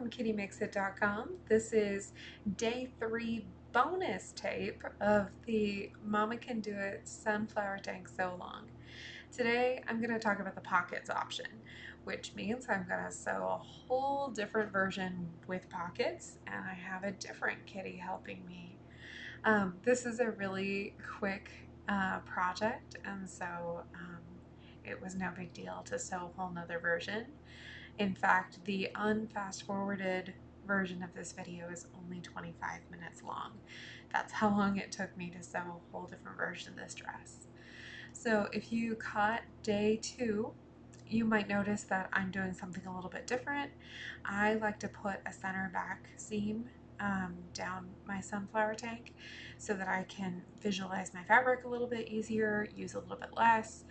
from kittymixit.com. This is day 3 bonus tape of the Mama Can Do It Sunflower Tank Sewalong. Today I'm going to talk about the pockets option, which means I'm going to sew a whole different version with pockets, and I have a different kitty helping me. This is a really quick project, and so it was no big deal to sew a whole nother version. In fact, the unfast forwarded version of this video is only 25 minutes long. That's how long it took me to sew a whole different version of this dress. So if you caught day 2, you might notice that I'm doing something a little bit different. I like to put a center back seam down my sunflower tank so that I can visualize my fabric a little bit easier, use a little bit less,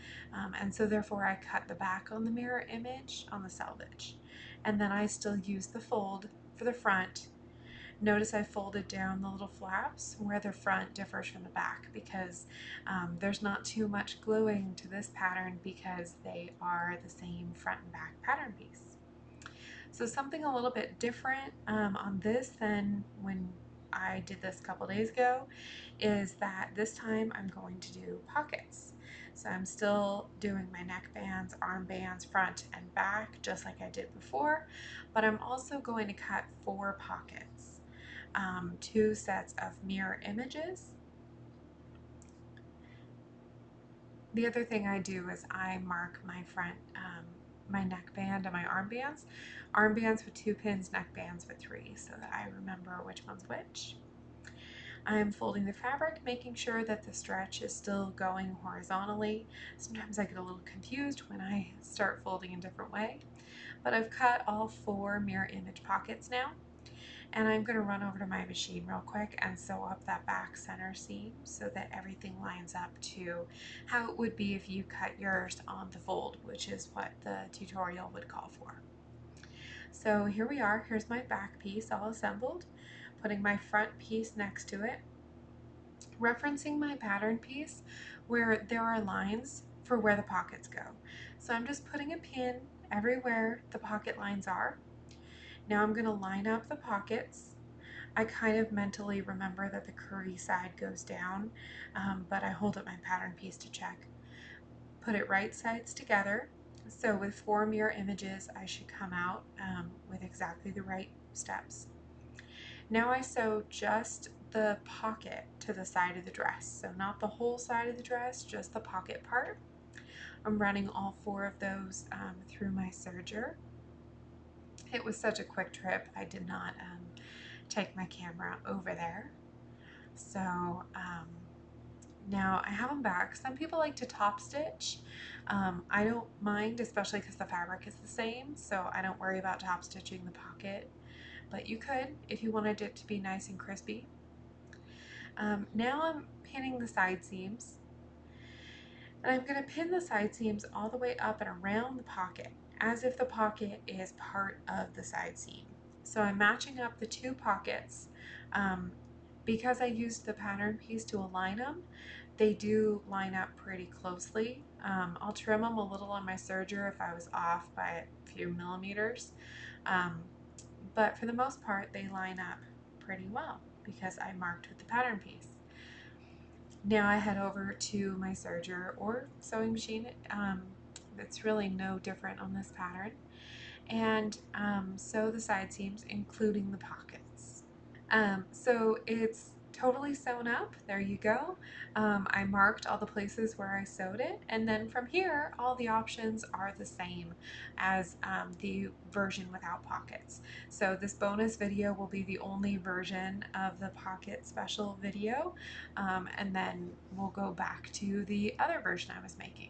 and so therefore I cut the back on the mirror image on the selvage, and then I still use the fold for the front. Notice I folded down the little flaps where the front differs from the back because there's not too much gluing to this pattern because they are the same front and back pattern piece. So something a little bit different on this than when I did this a couple days ago is that this time I'm going to do pockets. So I'm still doing my neck bands, arm bands, front and back, just like I did before, but I'm also going to cut 4 pockets, 2 sets of mirror images. The other thing I do is I mark my front, my neck band and my arm bands with 2 pins, neck bands with 3, so that I remember which one's which. I'm folding the fabric, making sure that the stretch is still going horizontally. Sometimes I get a little confused when I start folding a different way, but I've cut all 4 mirror image pockets now. And I'm going to run over to my machine real quick and sew up that back center seam so that everything lines up to how it would be if you cut yours on the fold, which is what the tutorial would call for. So here we are. Here's my back piece all assembled, putting my front piece next to it, referencing my pattern piece where there are lines for where the pockets go. So I'm just putting a pin everywhere the pocket lines are. Now I'm going to line up the pockets. I kind of mentally remember that the curvy side goes down, but I hold up my pattern piece to check. Put it right sides together. So with 4 mirror images, I should come out with exactly the right steps. Now I sew just the pocket to the side of the dress. So not the whole side of the dress, just the pocket part. I'm running all 4 of those through my serger. It was such a quick trip, I did not take my camera over there. So now I have them back. Some people like to top stitch. I don't mind, especially because the fabric is the same, so I don't worry about top stitching the pocket, but you could if you wanted it to be nice and crispy. Now I'm pinning the side seams, and I'm going to pin the side seams all the way up and around the pocket as if the pocket is part of the side seam. So I'm matching up the 2 pockets. Because I used the pattern piece to align them, they do line up pretty closely. I'll trim them a little on my serger if I was off by a few millimeters, but for the most part they line up pretty well because I marked with the pattern piece. Now I head over to my serger or sewing machine. It's really no different on this pattern, and sew the side seams, including the pockets. So it's totally sewn up. There you go. I marked all the places where I sewed it, and then from here all the options are the same as the version without pockets. So this bonus video will be the only version of the pocket special video, and then we'll go back to the other version I was making.